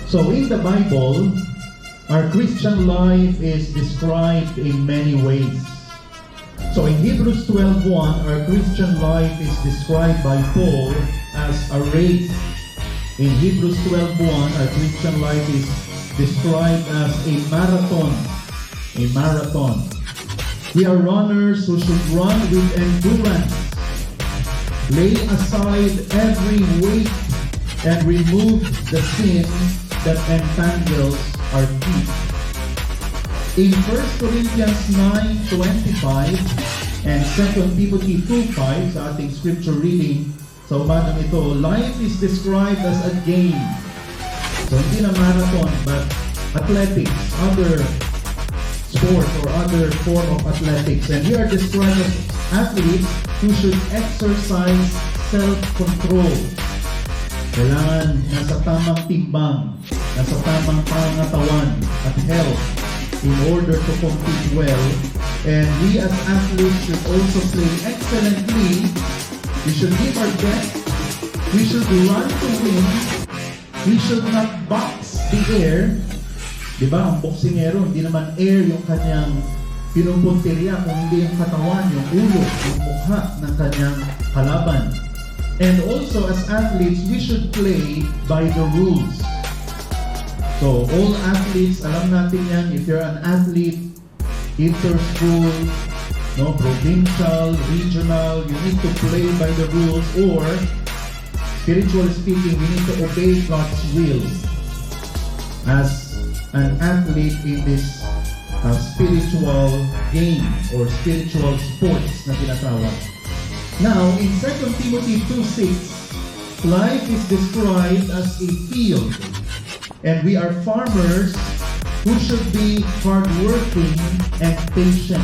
So in the Bible, our Christian life is described in many ways. So in Hebrews 12:1, our Christian life is described by Paul as a race. In Hebrews 12:1, our Christian life is described as a marathon. A marathon. We are runners who should run with endurance, lay aside every weight, and remove the sin that entangles our feet. In 1 Corinthians 9:25 and 2 Timothy 2:5 sa ating scripture reading sa umagang ito, life is described as a game. So hindi na marathon but athletics, other sports or other form of athletics. And we are described as athletes who should exercise self-control. Kailangan nasa tamang timbang, nasa tamang pangatawan at health in order to compete well. And we as athletes should also play excellently. We should give our best. We should run to win. We should not box the air. Diba? Ang boksingero, hindi naman air yung kanyang pinupuntirya, kung hindi yung katawan, yung ulo, yung mukha ng kanyang kalaban. And also as athletes, we should play by the rules. So all athletes, alam natin yan, if you're an athlete, inter-school, no, provincial, regional, you need to play by the rules, or spiritually speaking, we need to obey God's will as an athlete in this spiritual game or spiritual sports na tinatawag. Now, in 2 Timothy 2:6, life is described as a field, and we are farmers who should be hardworking and patient.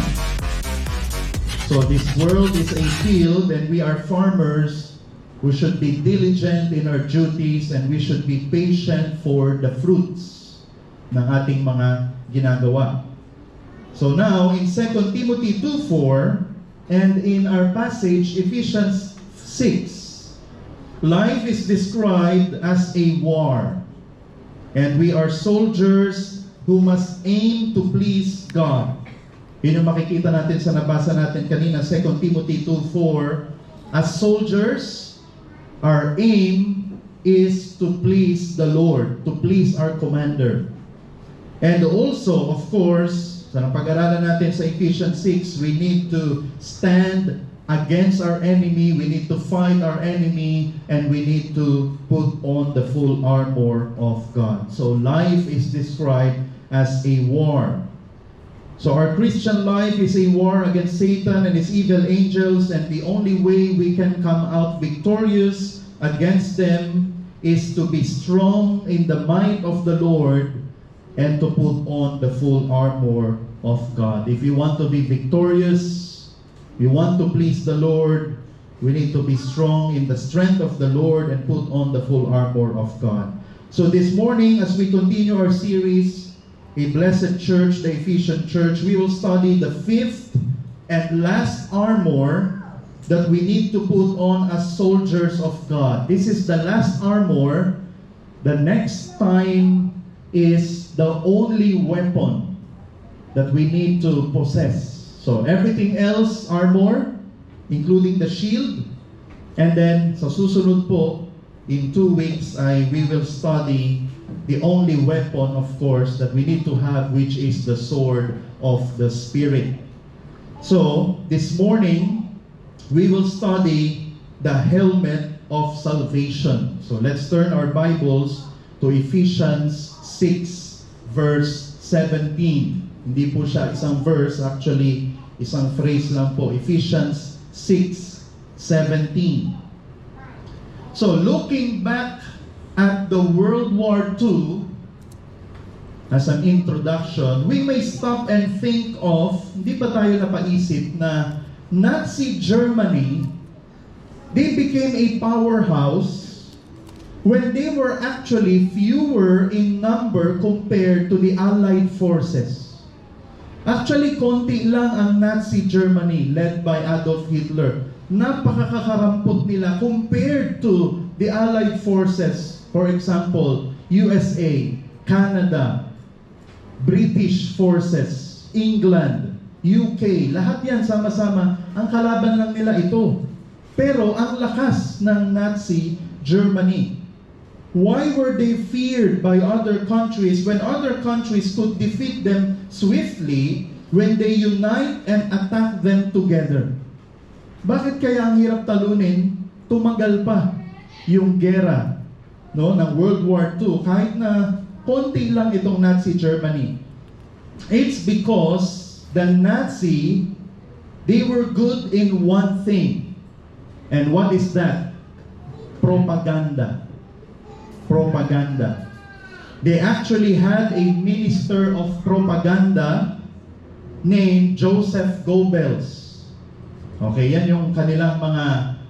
So this world is a field, and we are farmers who should be diligent in our duties, and we should be patient for the fruits ng ating mga ginagawa. So now, in 2 Timothy 2:4, and in our passage, Ephesians 6, life is described as a war. And we are soldiers who must aim to please God. Yun yung makikita natin sa nabasa natin kanina, 2 Timothy 2:4. As soldiers, our aim is to please the Lord, to please our commander. And also, of course, sa napag-aralan natin sa Ephesians 6, we need to stand against our enemy, we need to fight our enemy, and we need to put on the full armor of God. So life is described as a war. So our Christian life is a war against Satan and his evil angels, and the only way we can come out victorious against them is to be strong in the might of the Lord and to put on the full armor of God. If we want to be victorious, we want to please the Lord, we need to be strong in the strength of the Lord and put on the full armor of God. So this morning, as we continue our series, A Blessed Church, the Ephesian Church, we will study the fifth and last armor that we need to put on as soldiers of God. This is the last armor. The next time is the only weapon that we need to possess. So everything else, armor, including the shield. And then sa susunod po, in 2 weeks, we will study the only weapon, of course, that we need to have, which is the sword of the Spirit. So this morning, we will study the helmet of salvation. So let's turn our Bibles to Ephesians 6, verse 17. Hindi po siya isang verse, actually isang phrase lang po. Ephesians 6:17. So looking back at the World War II as an introduction, we may stop and think of, hindi pa tayo napaisip na Nazi Germany, they became a powerhouse when they were actually fewer in number compared to the Allied forces. Actually, konti lang ang Nazi Germany led by Adolf Hitler. Napakakarampot nila compared to the Allied forces For example, USA, Canada, British forces, England, UK, lahat yan sama-sama, ang kalaban lang nila ito. Pero ang lakas ng Nazi Germany. Why were they feared by other countries when other countries could defeat them swiftly when they unite and attack them together? Bakit kaya ang hirap talunin? Tumagal pa yung gera, no, ng World War II kahit na konti lang itong Nazi Germany. It's because the Nazi, they were good in one thing. And what is that? Propaganda. Propaganda. They actually had a minister of propaganda named Joseph Goebbels. Okay, yan yung kanilang mga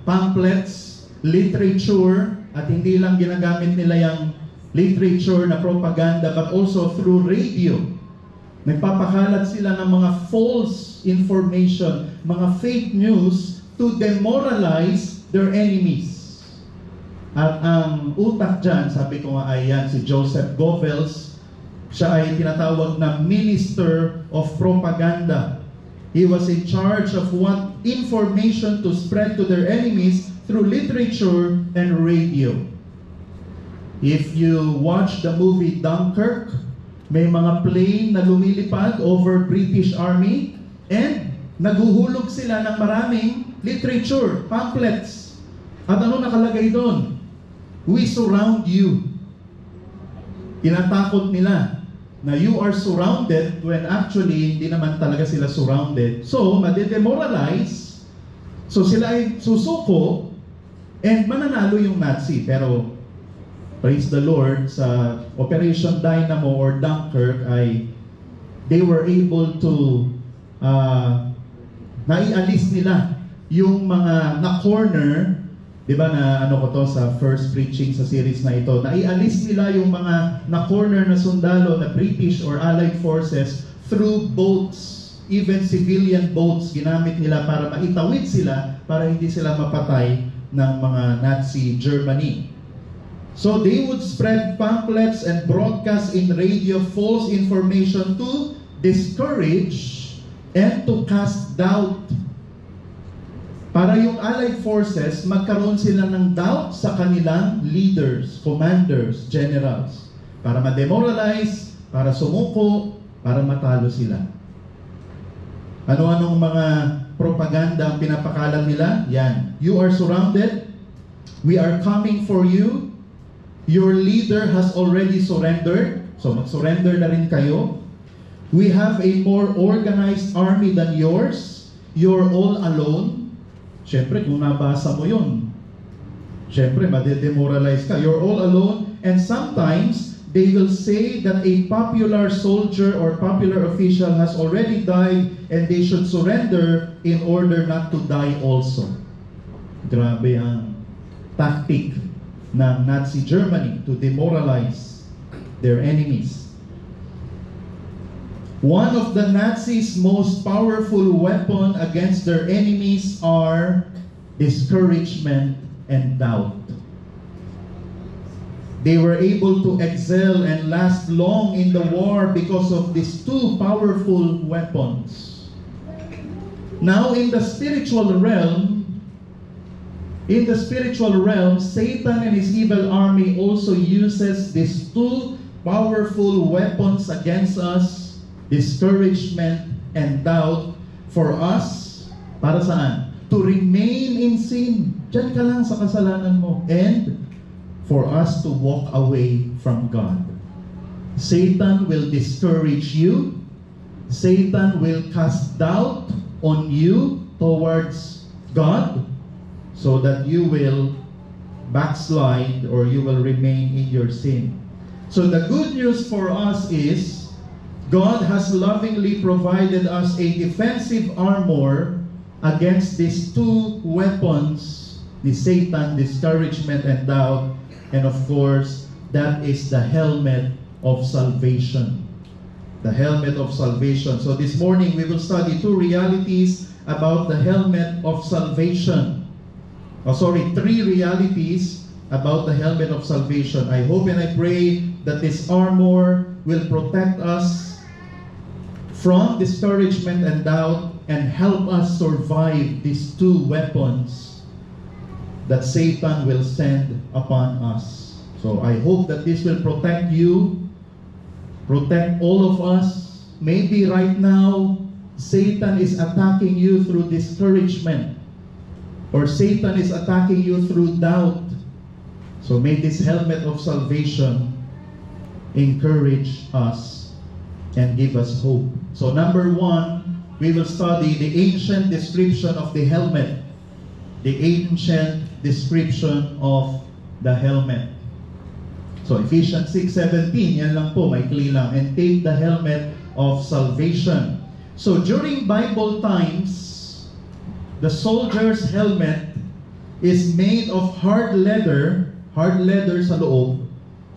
pamphlets, literature, at hindi lang ginagamit nila yung literature na propaganda but also through radio. Nagpapakalat sila ng mga false information, mga fake news to demoralize their enemies. At ang utak dyan, sabi ko nga ay yan, si Joseph Goebbels. Siya ay tinatawag na Minister of Propaganda. He was in charge of what information to spread to their enemies through literature and radio. If you watch the movie Dunkirk, may mga plane na lumilipad over British Army and naguhulog sila ng maraming literature, pamphlets. At ano nakalagay doon? We surround you. Tinatakot nila na you are surrounded when actually hindi naman talaga sila surrounded. So, madedemoralize. So, sila ay susuko and mananalo yung Nazi. Pero, praise the Lord, sa Operation Dynamo or Dunkirk ay they were able to naialis nila yung mga na-corner. Diba na ano ko to sa first preaching sa series na ito, naialis nila yung mga na-corner na sundalo na British or Allied forces through boats, even civilian boats, ginamit nila para maitawid sila, para hindi sila mapatay ng mga Nazi Germany. So they would spread pamphlets and broadcast in radio false information to discourage and to cast doubt. Para yung Allied forces, magkaroon sila ng doubt sa kanilang leaders, commanders, generals. Para ma-demoralize, para sumuko, para matalo sila. Ano-anong mga propaganda ang pinapakalat nila? Yan. You are surrounded. We are coming for you. Your leader has already surrendered. So mag-surrender na rin kayo. We have a more organized army than yours. You're all alone. Siyempre, kung nabasa mo yun, siyempre, madedemoralize ka. You're all alone. And sometimes, they will say that a popular soldier or popular official has already died and they should surrender in order not to die also. Grabe ang tactic ng Nazi Germany to demoralize their enemies. One of the Nazis' most powerful weapon against their enemies are discouragement and doubt. They were able to excel and last long in the war because of these two powerful weapons. Now in the spiritual realm, Satan and his evil army also uses these two powerful weapons against us, discouragement and doubt, for us, para saan? To remain in sin. Diyan ka lang sa kasalanan mo. And for us to walk away from God. Satan will discourage you. Satan will cast doubt on you towards God so that you will backslide or you will remain in your sin. So the good news for us is God has lovingly provided us a defensive armor against these two weapons, the Satan, discouragement and doubt, and of course, that is the helmet of salvation. The helmet of salvation. So this morning, we will study two realities about the helmet of salvation. Three realities about the helmet of salvation. I hope and I pray that this armor will protect us from discouragement and doubt and help us survive these two weapons that Satan will send upon us. So I hope that this will protect you, protect all of us. Maybe right now, Satan is attacking you through discouragement, or Satan is attacking you through doubt. So may this helmet of salvation encourage us and give us hope. So number one, we will study the ancient description of the helmet. The ancient description of the helmet. So Ephesians 6:17, yan lang po, maikli lang. And take the helmet of salvation. So during Bible times, the soldier's helmet is made of hard leather sa loob,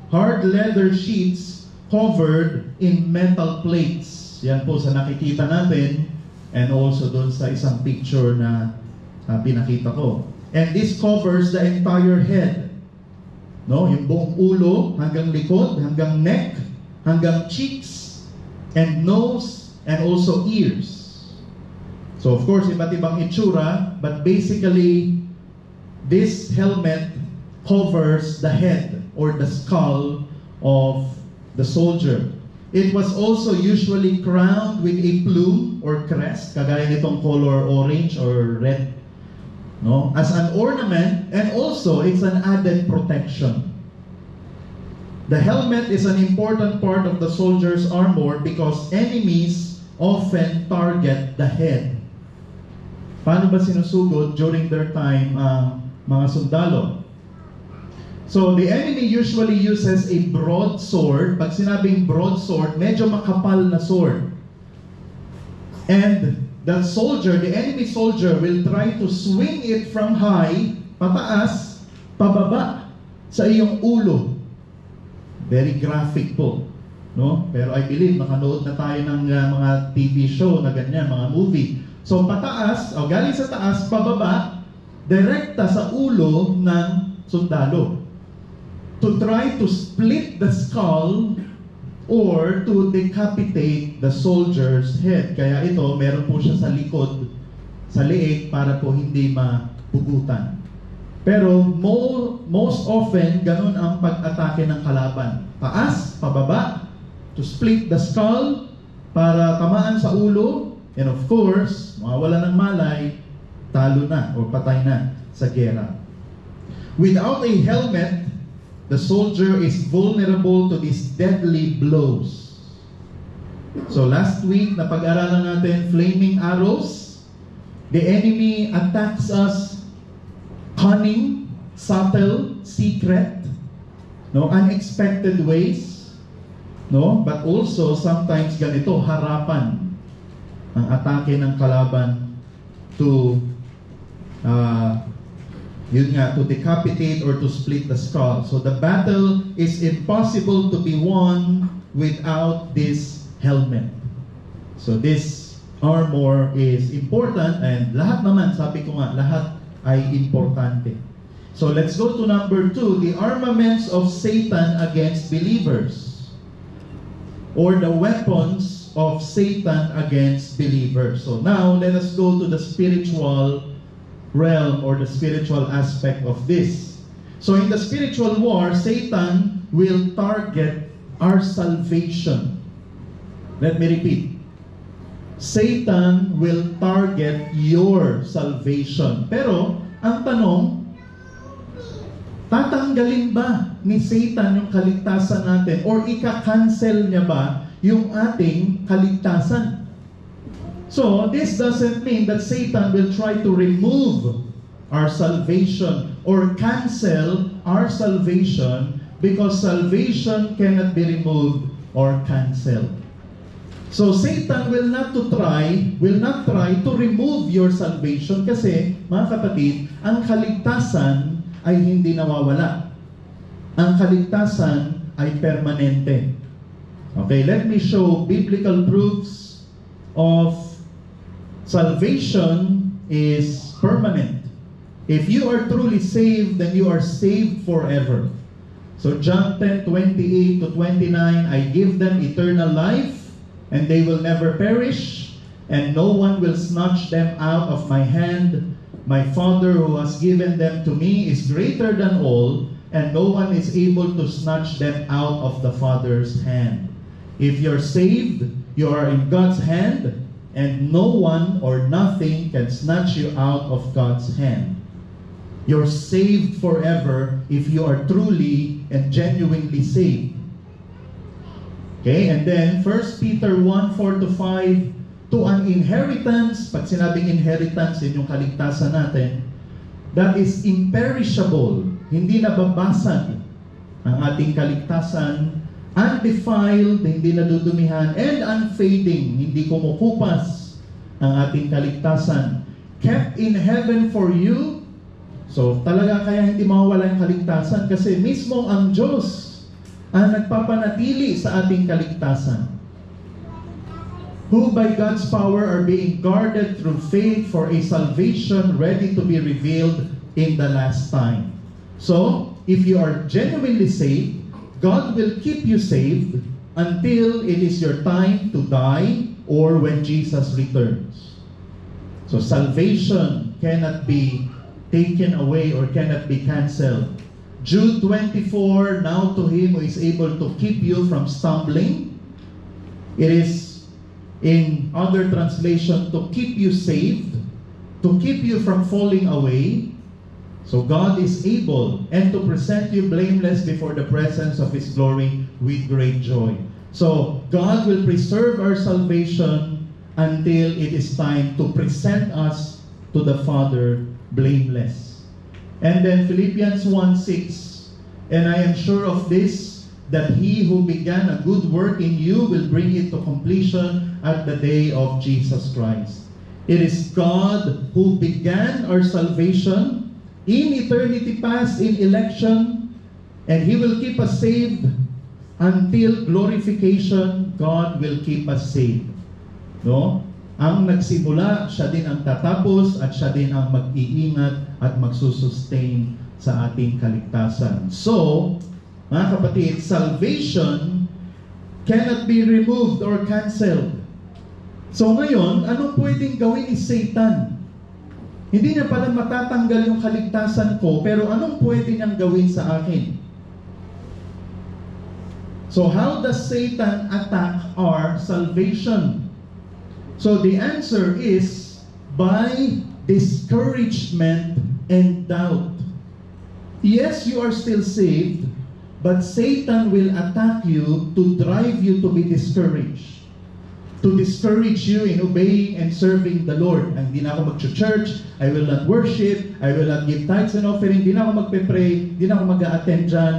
hard leather sheets covered in metal plates. Yan po sa nakikita natin, and also doon sa isang picture na pinakita ko. And this covers the entire head. No, yung buong ulo hanggang likod, hanggang neck, hanggang cheeks, and nose, and also ears. So of course, iba't ibang itsura, but basically, this helmet covers the head or the skull of the soldier. It was also usually crowned with a plume or crest, kagaya nitong color orange or red, no, as an ornament, and also it's an added protection. The helmet is an important part of the soldier's armor because enemies often target the head. Paano ba sinusugod during their time mga sundalo? So the enemy usually uses a broadsword. Pag sinabing broadsword, medyo makapal na sword. And the soldier, the enemy soldier, will try to swing it from high, pataas, pababa, sa iyong ulo. Very graphic po, no? Pero I believe nakanood na tayo ng mga TV show na ganyan, mga movie. So pataas, o galing sa taas, pababa, direkta sa ulo ng sundalo, to try to split the skull or to decapitate the soldier's head. Kaya ito, meron po siya sa likod, sa leeg, para po hindi mapugutan. Pero most often, ganun ang pag-atake ng kalaban. Taas, pababa, to split the skull, para tamaan sa ulo, and of course, mawawala ng malay, talo na o patay na sa gera. Without a helmet, the soldier is vulnerable to these deadly blows. So last week, napag-aralan natin flaming arrows. The enemy attacks us cunning, subtle, secret, no, unexpected ways, no, but also sometimes ganito, harapan ang atake ng kalaban to to decapitate or to split the skull. So the battle is impossible to be won without this helmet. So this armor is important, and lahat naman, sabi ko nga, lahat ay importante. So let's go to number 2, the armaments of Satan against believers, or the weapons of Satan against believers. So now let us go to the spiritual realm or the spiritual aspect of this. So in the spiritual war, Satan will target our salvation. Let me repeat. Satan will target your salvation. Pero, ang tanong, tatanggalin ba ni Satan yung kaligtasan natin? Or ika-cancel niya ba yung ating kaligtasan? So, this doesn't mean that Satan will try to remove our salvation or cancel our salvation, because salvation cannot be removed or canceled. So Satan will not try to remove your salvation, kasi mga kapatid, ang kaligtasan ay hindi nawawala. Ang kaligtasan ay permanente. Okay, let me show biblical proofs of salvation is permanent. If you are truly saved, then you are saved forever. So John 10:28 to 29, I give them eternal life, and they will never perish, and no one will snatch them out of my hand. My Father who has given them to me is greater than all, and no one is able to snatch them out of the Father's hand. If you're saved, you are in God's hand, and no one or nothing can snatch you out of God's hand. You're saved forever if you are truly and genuinely saved. Okay, and then 1 Peter 1:4-5, to an inheritance, pag sinabing inheritance, yun yung kaligtasan natin, that is imperishable, hindi nababasag ang ating kaligtasan, undefiled, hindi nadudumihan, and unfading, hindi kumukupas ang ating kaligtasan, kept in heaven for you. So talaga kaya hindi mawawala yung kaligtasan kasi mismo ang Diyos ang nagpapanatili sa ating kaligtasan, who by God's power are being guarded through faith for a salvation ready to be revealed in the last time. So, if you are genuinely saved, God will keep you saved until it is your time to die or when Jesus returns. So, salvation cannot be taken away or cannot be canceled. Jude 24, now to him who is able to keep you from stumbling. It is in other translation, to keep you saved, to keep you from falling away. So God is able, and to present you blameless before the presence of His glory with great joy. So God will preserve our salvation until it is time to present us to the Father blameless. And then Philippians 1:6, and I am sure of this, that He who began a good work in you will bring it to completion at the day of Jesus Christ. It is God who began our salvation in eternity past, in election, and He will keep us saved until glorification. God will keep us saved. No? Ang nagsimula, siya din ang tatapos, at siya din ang mag-iingat at magsusustain sa ating kaligtasan. So, mga kapatid, salvation cannot be removed or canceled. So ngayon, anong pwedeng gawin ni Satan? Hindi niya pala matatanggal yung kaligtasan ko, pero anong pwede niyang gawin sa akin? So how does Satan attack our salvation? So the answer is by discouragement and doubt. Yes, you are still saved, but Satan will attack you to drive you to be discouraged. To discourage you in obeying and serving the Lord. Hindi na ako mag-church, I will not worship, I will not give tithes and offering, hindi na ako magpe-pray, hindi na ako mag-a-attend dyan.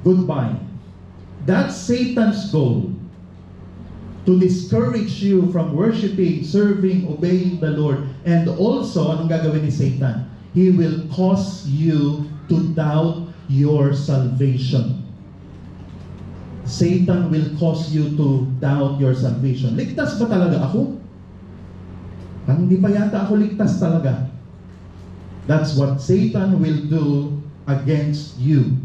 Goodbye. That's Satan's goal. To discourage you from worshiping, serving, obeying the Lord. And also, anong gagawin ni Satan? He will cause you to doubt your salvation. Satan will cause you to doubt your salvation. Ligtas ba talaga ako? Hindi pa yata ako ligtas talaga. That's what Satan will do against you.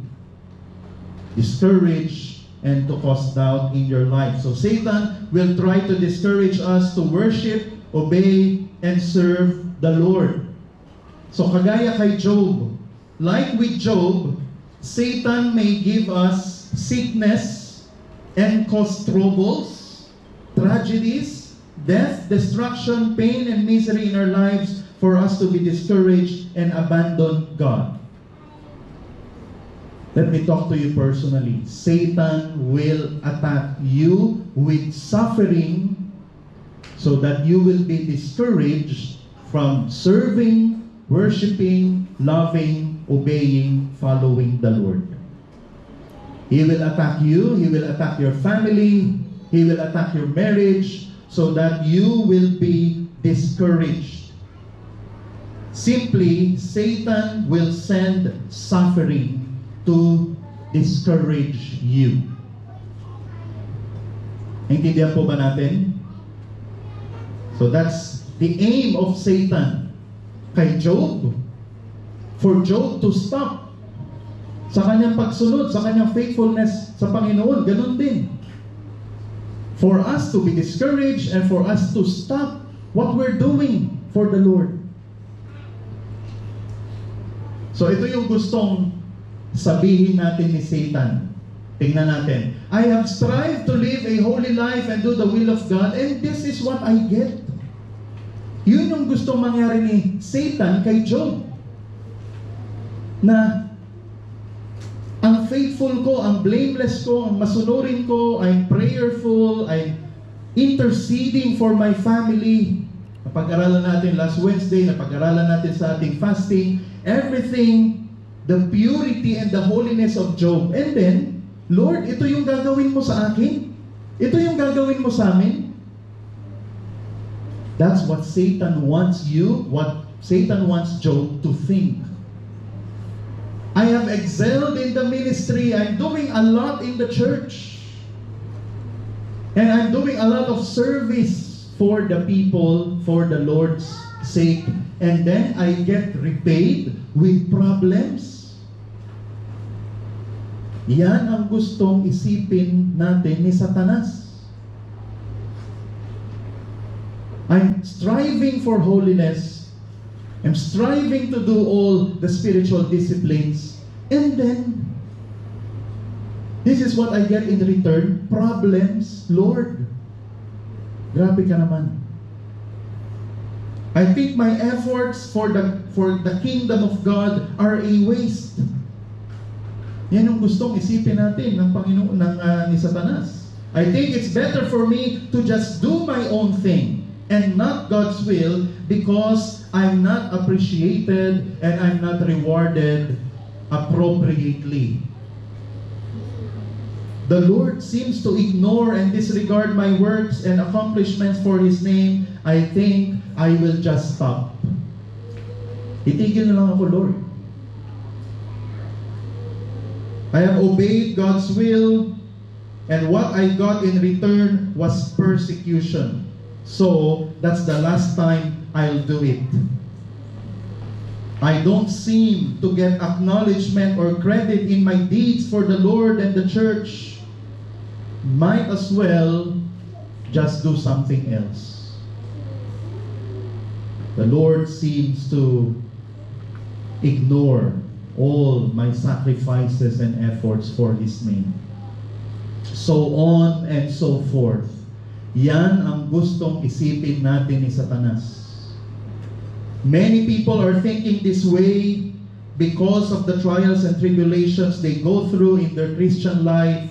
Discourage and to cause doubt in your life. So Satan will try to discourage us to worship, obey, and serve the Lord. So kagaya kay Job, like with Job, Satan may give us sickness and cause troubles, tragedies, death, destruction, pain, and misery in our lives for us to be discouraged and abandon God. Let me talk to you personally. Satan will attack you with suffering so that you will be discouraged from serving, worshiping, loving, obeying, following the Lord. He will attack you, he will attack your family, he will attack your marriage so that you will be discouraged. Simply, Satan will send suffering to discourage you. Naintindihan po ba natin? So that's the aim of Satan. Kay Job, for Job to stop sa kanyang pagsunod, sa kanyang faithfulness sa Panginoon. Ganun din. For us to be discouraged and for us to stop what we're doing for the Lord. So ito yung gustong sabihin natin ni Satan. Tingnan natin. I have strived to live a holy life and do the will of God, and this is what I get. Yun yung gustong mangyari ni Satan kay Job. Na ang faithful ko, ang blameless ko, ang masunurin ko, I'm prayerful, I'm interceding for my family. Napag-aralan natin last Wednesday, napag-aralan natin sa ating fasting, everything, the purity and the holiness of Job. And then, Lord, ito yung gagawin mo sa akin? Ito yung gagawin mo sa amin? That's what Satan wants you, what Satan wants Job to think. I have excelled in the ministry. I'm doing a lot in the church. And I'm doing a lot of service for the people, for the Lord's sake. And then I get repaid with problems. Yan ang gustong isipin natin ni Satanas. I'm striving for holiness. I'm striving to do all the spiritual disciplines. And then, this is what I get in return. Problems. Lord, grabe ka naman. I think my efforts for the kingdom of God are a waste. Yan yung gustong isipin natin ng Panginoon ni Satanas. I think it's better for me to just do my own thing and not God's will, because I'm not appreciated and I'm not rewarded appropriately. The Lord seems to ignore and disregard my works and accomplishments for His name. I think I will just stop. Itigil na lang ako, Lord. I have obeyed God's will, and what I got in return was persecution. So, that's the last time I'll do it. I don't seem to get acknowledgement or credit in my deeds for the Lord and the church. Might as well just do something else. The Lord seems to ignore all my sacrifices and efforts for His name. So on and so forth. Yan ang gustong isipin natin ni Satanas. Many people are thinking this way because of the trials and tribulations they go through in their Christian life.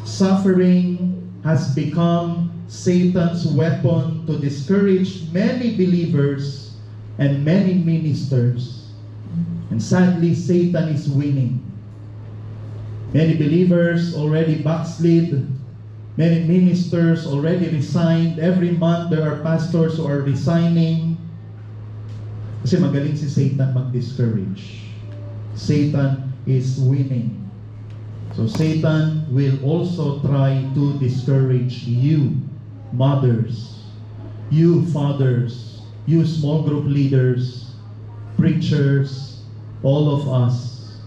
Suffering has become Satan's weapon to discourage many believers and many ministers. And sadly, Satan is winning. Many believers already backslid. Many ministers already resigned. Every month there are pastors who are resigning. Kasi magaling si Satan mag-discourage. Satan is winning. So Satan will also try to discourage you, mothers, you fathers, you small group leaders, preachers, all of us.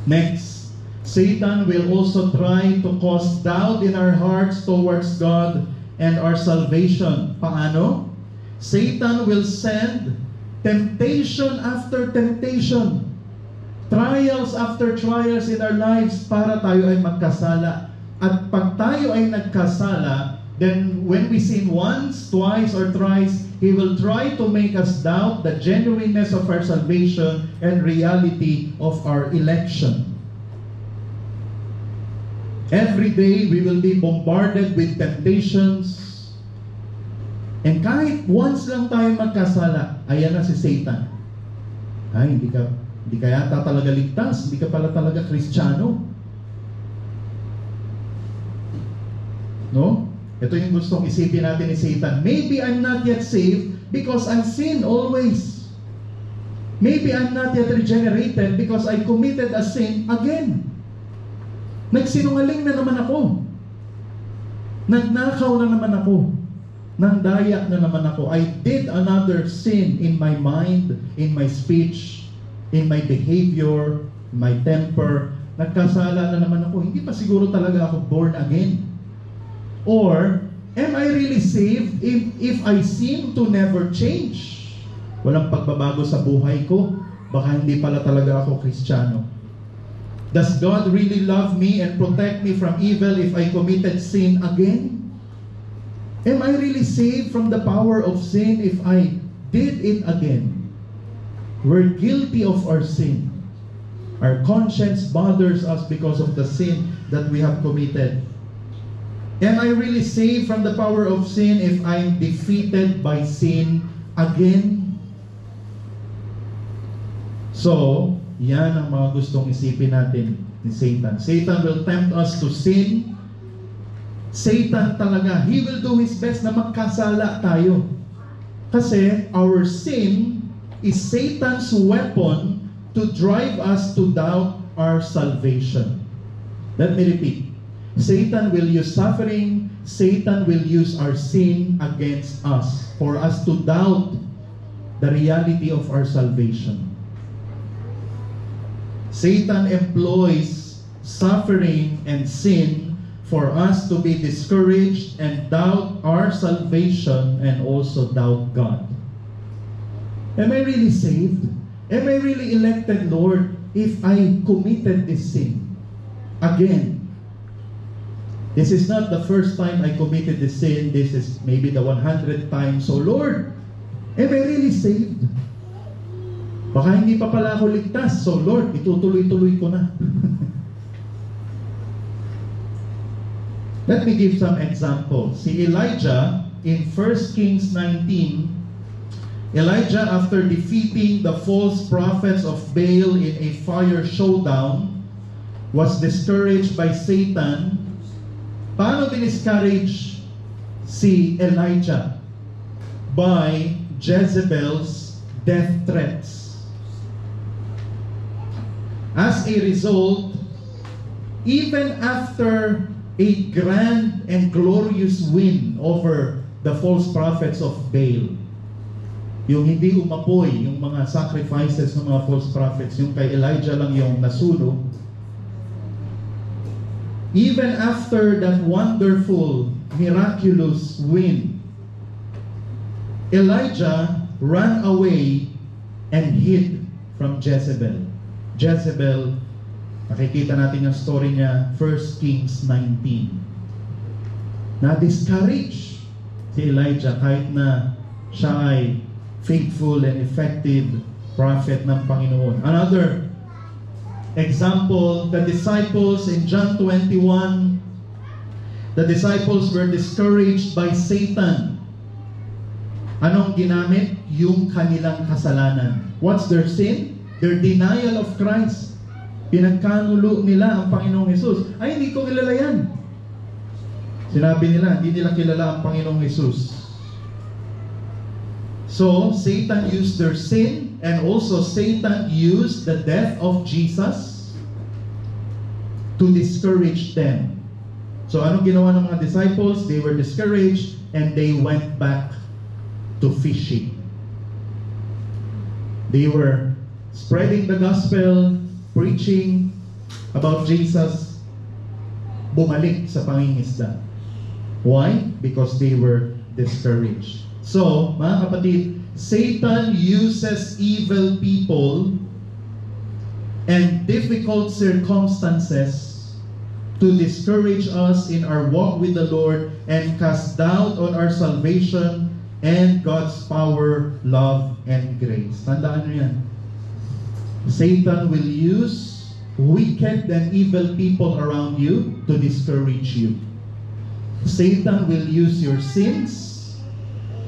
Next, Satan will also try to cause doubt in our hearts towards God and our salvation. Paano? Satan will send temptation after temptation, trials after trials in our lives para tayo ay magkasala. At pag tayo ay nagkasala, then when we sin once, twice, or thrice, he will try to make us doubt the genuineness of our salvation and reality of our election. Every day, we will be bombarded with temptations. And kahit once lang tayo magkasala, ayan na si Satan. Ay, hindi ka yata talaga ligtas, hindi ka pala talaga Kristiyano. No? Ito yung gustong isipin natin ni Satan. Maybe I'm not yet saved because I sin always. Maybe I'm not yet regenerated because I committed a sin again. Nagsinungaling na naman ako. Nagnakaw na naman ako. nandaya na naman ako. I did another sin in my mind, in my speech, in my behavior, in my temper. Nagkasala na naman ako. Hindi pa siguro talaga ako born again. Or, am I really saved if I seem to never change? Walang pagbabago sa buhay ko. Baka hindi pala talaga ako Kristiyano. Does God really love me and protect me from evil if I committed sin again? Am I really saved from the power of sin if I did it again? We're guilty of our sin. Our conscience bothers us because of the sin that we have committed. Am I really saved from the power of sin if I'm defeated by sin again? So, yan ang mga gustong isipin natin ni Satan. Satan will tempt us to sin. Satan talaga, he will do his best na magkasala tayo. Kasi our sin is Satan's weapon to drive us to doubt our salvation. Let me repeat. Satan will use suffering, Satan will use our sin against us for us to doubt the reality of our salvation. Satan employs suffering and sin for us to be discouraged and doubt our salvation and also doubt God. Am I really saved? Am I really elected, Lord, if I committed this sin again? This is not the first time I committed this sin. This is maybe the 100th time. So, Lord, am I really saved? Baka hindi pa pala ako ligtas. So, Lord, itutuloy-tuloy ko na. Let me give some examples. Si Elijah, in 1 Kings 19, Elijah, after defeating the false prophets of Baal in a fire showdown, was discouraged by Satan. Paano diniscourage si Elijah? By Jezebel's death threats. As a result, even after a grand and glorious win over the false prophets of Baal, yung hindi umapoy, yung mga sacrifices ng mga false prophets, yung kay Elijah lang yung nasunog, even after that wonderful, miraculous win, Elijah ran away and hid from Jezebel. Jezebel, nakikita natin yung story niya, 1 Kings 19. Na-discourage si Elijah kahit na siya ay faithful and effective prophet ng Panginoon. Another example, the disciples in John 21, the disciples were discouraged by Satan. Anong ginamit? Yung kanilang kasalanan. What's their sin? Their denial of Christ. Pinagkanulo nila ang Panginoong Jesus. Ay, hindi ko kilala yan. Sinabi nila, hindi nila kilala ang Panginoong Jesus. So, Satan used their sin, and also Satan used the death of Jesus to discourage them. So, anong ginawa ng mga disciples? They were discouraged and they went back to fishing. They were spreading the gospel, preaching about Jesus, bumalik sa pangingisda. Why? Because they were discouraged. So, mga kapatid, Satan uses evil people and difficult circumstances to discourage us in our walk with the Lord and cast doubt on our salvation and God's power, love, and grace. Tandaan nyo yan. Satan will use wicked and evil people around you to discourage you. Satan will use your sins.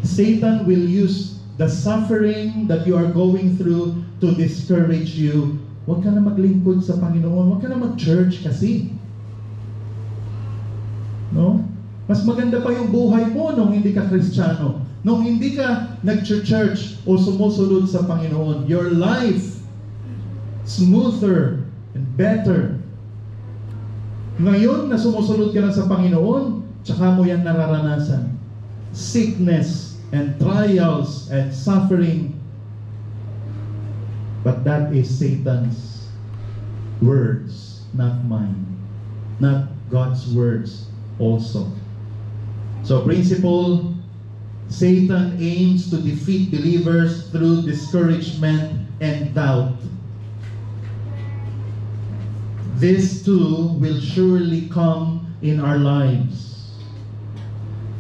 Satan will use the suffering that you are going through to discourage you. Huwag ka na maglingkod sa Panginoon. Huwag ka na mag-church kasi. No? Mas maganda pa yung buhay mo nung hindi ka Kristiyano. Nung hindi ka nag-church o sumusunod sa Panginoon. Your life smoother and better. Ngayon na sumusunod ka na sa Panginoon, tsaka mo yan nararanasan. sickness and trials and suffering. But that is Satan's words, not mine. Not God's words also. So principle, Satan aims to defeat believers through discouragement and doubt. This too will surely come in our lives.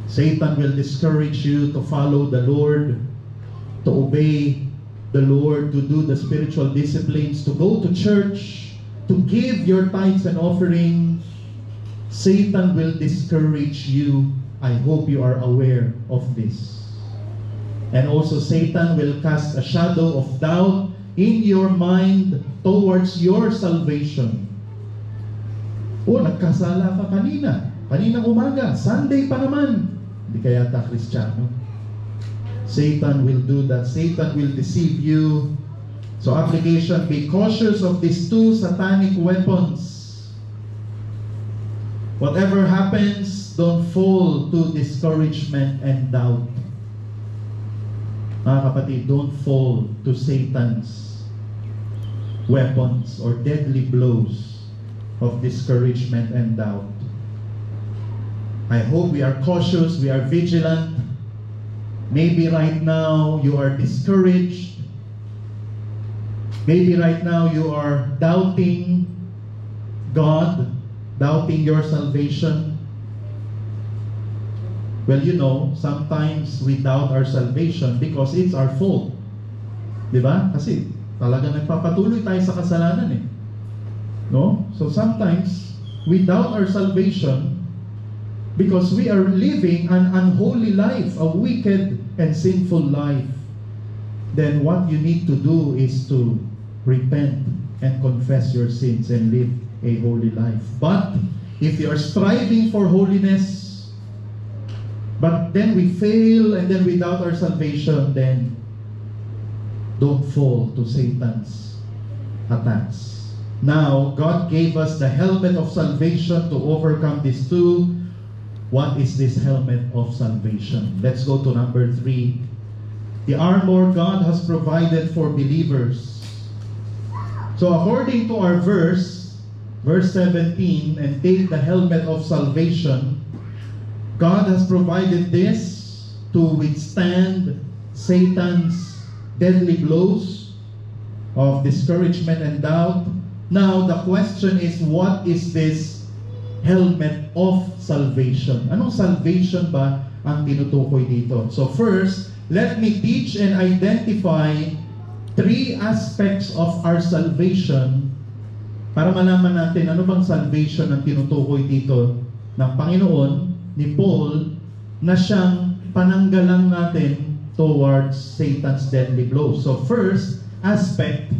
Satan will discourage you to follow the Lord, to obey the Lord, to do the spiritual disciplines, to go to church, to give your tithes and offerings. Satan will discourage you. I hope you are aware of this. And also Satan will cast a shadow of doubt in your mind towards your salvation. Oh, nagkasala ka kaninang umaga, Sunday pa naman. Hindi ka yata Kristiyano. Satan will do that. Satan will deceive you. So application, be cautious of these two satanic weapons. Whatever happens, don't fall to discouragement and doubt. Mga kapatid, don't fall to Satan's weapons or deadly blows of discouragement and doubt. I hope we are cautious, we are vigilant. Maybe right now you are discouraged. Maybe right now you are doubting God, doubting your salvation. Well, you know, sometimes we doubt our salvation because it's our fault. Diba? Kasi talagang nagpapatuloy tayo sa kasalanan eh. No? So sometimes we doubt our salvation because we are living an unholy life, a wicked and sinful life. Then what you need to do is to repent and confess your sins and live a holy life. But if you are striving for holiness, but then we fail and then we doubt our salvation, then don't fall to Satan's attacks. Now, God gave us the helmet of salvation to overcome these two. What is this helmet of salvation? Let's go to number 3. The armor God has provided for believers. So according to our verse 17, and take the helmet of salvation, God has provided this to withstand Satan's deadly blows of discouragement and doubt. Now, the question is, what is this helmet of salvation? Anong salvation ba ang tinutukoy dito? So first, let me teach and identify 3 aspects of our salvation para malaman natin ano bang salvation ang tinutukoy dito ng Panginoon, ni Paul, na siyang pananggalang natin towards Satan's deadly blows. So first aspect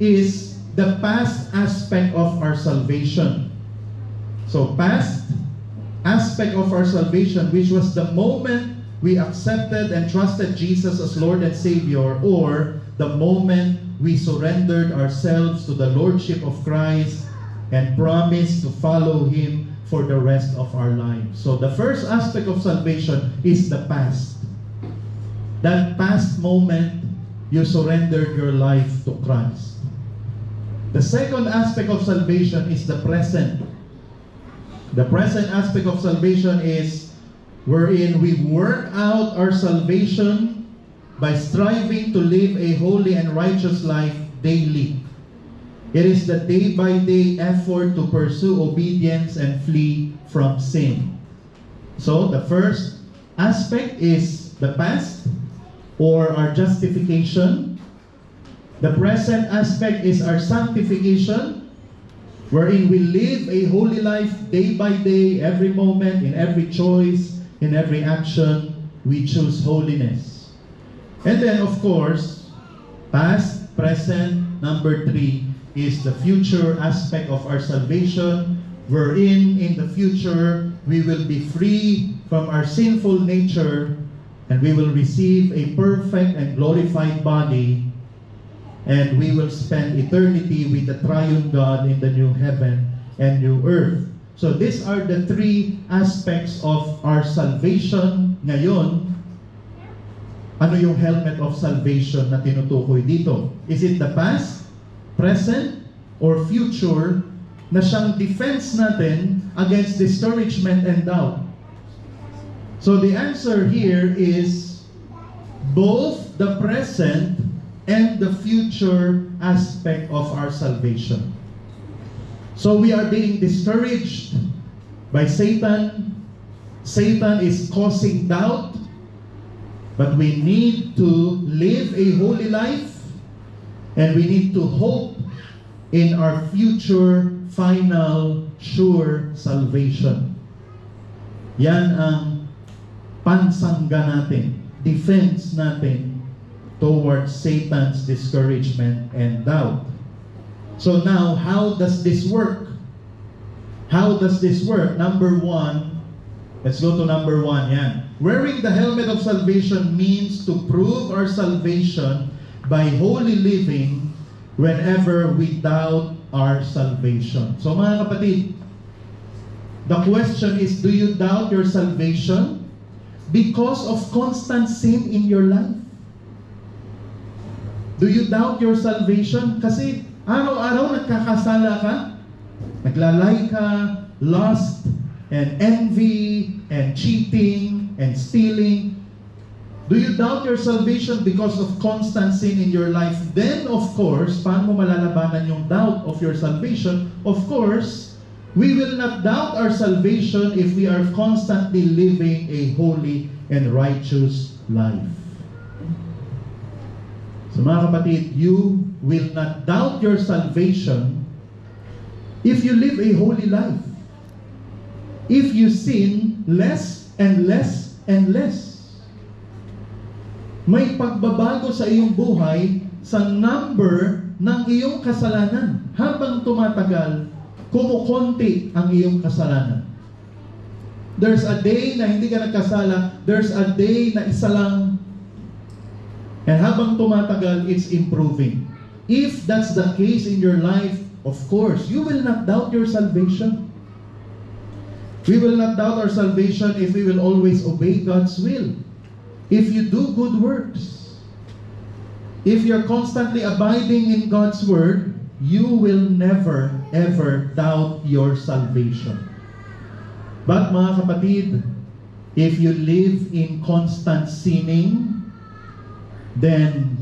is the past aspect of our salvation. So past aspect of our salvation, which was the moment we accepted and trusted Jesus as Lord and Savior, or the moment we surrendered ourselves to the Lordship of Christ and promised to follow Him for the rest of our lives. So the first aspect of salvation is the past. That past moment you surrendered your life to Christ. The second aspect of salvation is the present. The present aspect of salvation is wherein we work out our salvation by striving to live a holy and righteous life daily. It is the day-by-day effort to pursue obedience and flee from sin. So the first aspect is the past, or our justification. The present aspect is our sanctification, wherein we live a holy life day by day, every moment, in every choice, in every action, we choose holiness. And then, of course, past, present, number 3 is the future aspect of our salvation, wherein in the future, we will be free from our sinful nature, and we will receive a perfect and glorified body, and we will spend eternity with the triune God in the new heaven and new earth. So these are the 3 aspects of our salvation, Ngayon, ano yung helmet of salvation na tinutukoy dito? Is it the past, present, or future na siyang defense natin against discouragement and doubt? So the answer here is both the present and the future aspect of our salvation. So we are being discouraged by Satan. Satan is causing doubt, but we need to live a holy life, and we need to hope in our future, final, sure salvation. Yan ang pansangga natin, defense natin towards Satan's discouragement and doubt. So now, how does this work? How does this work? Number one, let's go to number one. Yan. Wearing the helmet of salvation means to prove our salvation by holy living whenever we doubt our salvation. So mga kapatid, the question is, do you doubt your salvation because of constant sin in your life? Do you doubt your salvation? Kasi araw-araw nagkakasala ka, naglalay ka, lust, and envy, and cheating, and stealing. Do you doubt your salvation because of constant sin in your life? Then, of course, paano mo malalabanan yung doubt of your salvation? Of course, we will not doubt our salvation if we are constantly living a holy and righteous life. So mga kapatid, you will not doubt your salvation if you live a holy life. If you sin less and less and less. May pagbabago sa iyong buhay sa number ng iyong kasalanan. Habang tumatagal, kumukonti ang iyong kasalanan. There's a day na hindi ka nagkasala. There's a day na isa lang. And habang tumatagal, it's improving. If that's the case in your life, of course, you will not doubt your salvation. We will not doubt our salvation if we will always obey God's will. If you do good works, if you're constantly abiding in God's word, you will never, ever doubt your salvation. But mga kapatid, if you live in constant sinning, then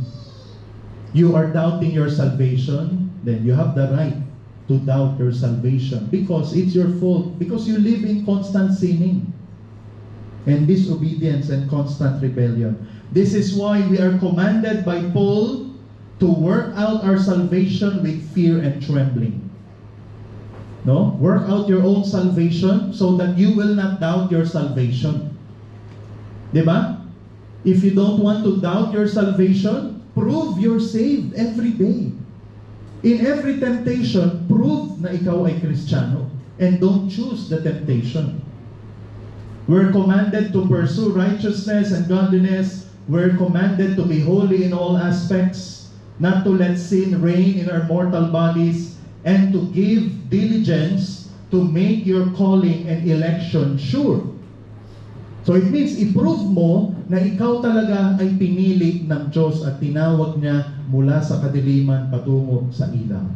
you are doubting your salvation, then you have the right to doubt your salvation because it's your fault, because you live in constant sinning and disobedience and constant rebellion. This is why we are commanded by Paul to work out our salvation with fear and trembling. No? Work out your own salvation so that you will not doubt your salvation. Diba? If you don't want to doubt your salvation, prove you're saved every day. In every temptation, prove na ikaw ay Kristiyano and don't choose the temptation. We're commanded to pursue righteousness and godliness. We're commanded to be holy in all aspects, not to let sin reign in our mortal bodies, and to give diligence to make your calling and election sure. So it means i-prove mo na ikaw talaga ay pinili ng Diyos at tinawag niya mula sa kadiliman patungo sa ilaw.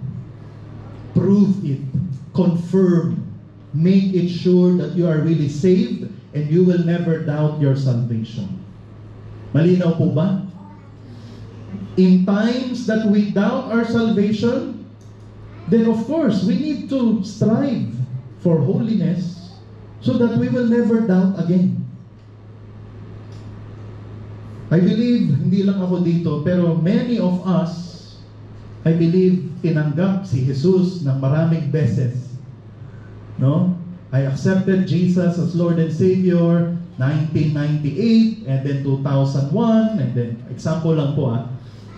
Prove it. Confirm. Make it sure that you are really saved and you will never doubt your salvation. Malinaw po ba? In times that we doubt our salvation, then of course, we need to strive for holiness so that we will never doubt again. I believe, hindi lang ako dito, pero many of us, I believe, tinanggap si Jesus ng maraming beses. No? I accepted Jesus as Lord and Savior 1998, and then 2001, and then, example lang po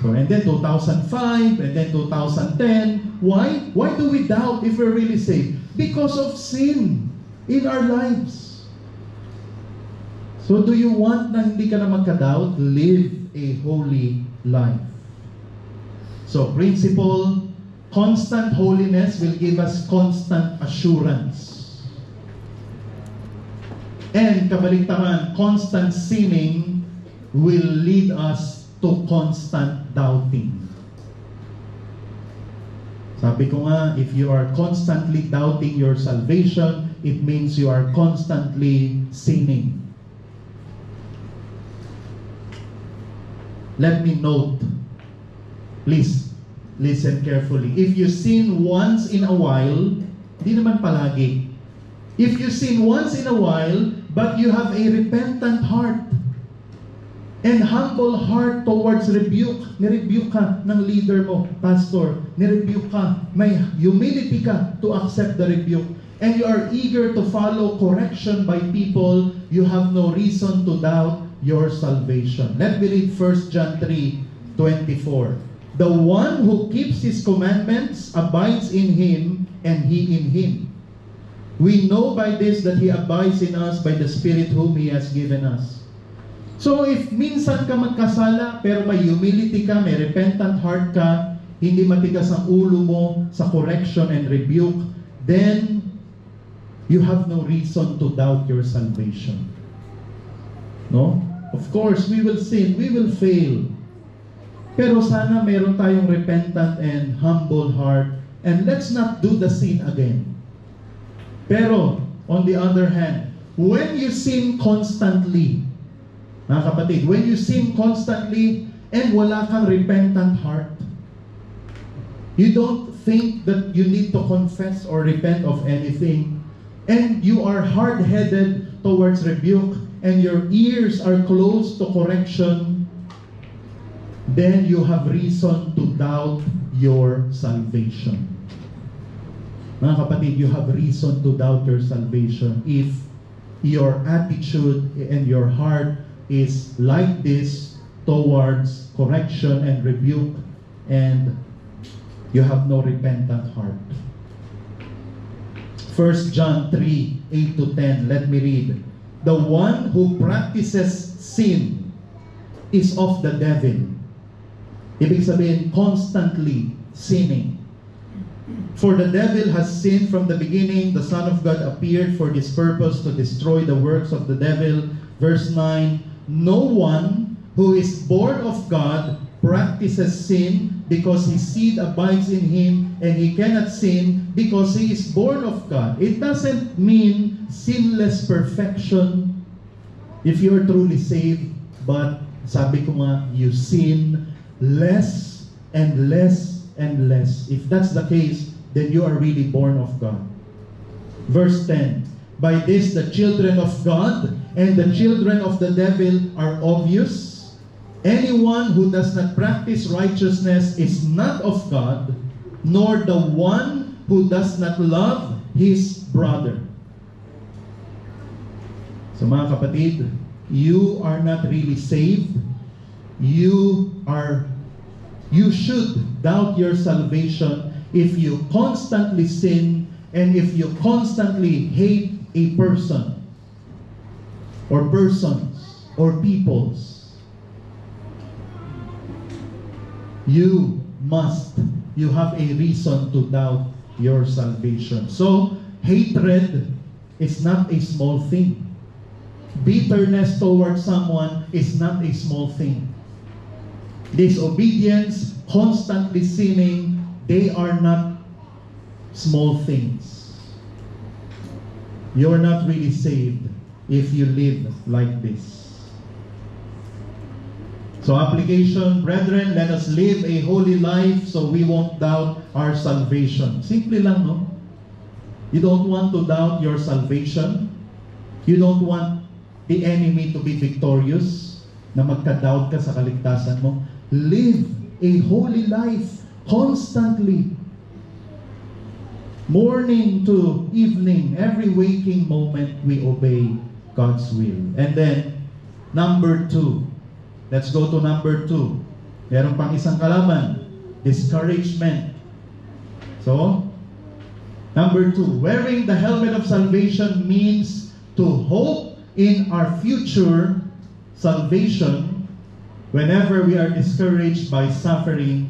So, and then 2005, and then 2010. Why? Why do we doubt if we're really saved? Because of sin in our lives. So, do you want na hindi ka na magka-doubt? Live a holy life. So, principle, constant holiness will give us constant assurance. And kabaligtaran, constant sinning will lead us to constant doubting. Sabi ko nga, if you are constantly doubting your salvation, it means you are constantly sinning. Let me note, please listen carefully. If you sin once in a while, di naman palagi. If you sin once in a while, but you have a repentant heart and humble heart towards rebuke, nirebuke ka ng leader mo, pastor, nirebuke ka, may humility ka to accept the rebuke, and you are eager to follow correction by people, you have no reason to doubt your salvation. Let me read 1 John 3:24. The one who keeps His commandments abides in Him, and He in Him. We know by this that He abides in us by the Spirit whom He has given us. So if minsan ka magkasala, pero may humility ka, may repentant heart ka, hindi matigas ang ulo mo sa correction and rebuke, then you have no reason to doubt your salvation. No? Of course, we will sin, we will fail. Pero sana meron tayong repentant and humble heart, and let's not do the sin again. Pero, on the other hand, when you sin constantly, mga kapatid, when you sin constantly and wala kang repentant heart, you don't think that you need to confess or repent of anything, and you are hard-headed towards rebuke, and your ears are closed to correction, then you have reason to doubt your salvation. Mga kapatid, you have reason to doubt your salvation if your attitude and your heart is like this towards correction and rebuke, and you have no repentant heart. 1 John 3:8-10, let me read. The one who practices sin is of the devil. Ibig sabihin, constantly sinning. For the devil has sinned from the beginning. The Son of God appeared for this purpose, to destroy the works of the devil. Verse 9, no one who is born of God practices sin, because his seed abides in him, and he cannot sin because he is born of God. It doesn't mean sinless perfection if you're truly saved, but sabi ko nga, you sin less and less and less. If that's the case, then you are really born of God. Verse 10, by this the children of God and the children of the devil are obvious. Anyone who does not practice righteousness is not of God, nor the one who does not love his brother. So mga kapatid, you are not really saved. You should doubt your salvation if you constantly sin and if you constantly hate a person or persons or peoples. You have a reason to doubt your salvation. So, hatred is not a small thing. Bitterness towards someone is not a small thing. Disobedience, constantly sinning, they are not small things. You're not really saved if you live like this. So application, brethren, let us live a holy life so we won't doubt our salvation. Simple lang, no? You don't want to doubt your salvation. You don't want the enemy to be victorious, na magka-doubt ka sa kaligtasan mo. Live a holy life constantly. Morning to evening, every waking moment, we obey God's will. And then, number 2. Let's go to number 2. Meron pang isang kalaman. Discouragement. So, number 2. Wearing the helmet of salvation means to hope in our future salvation whenever we are discouraged by suffering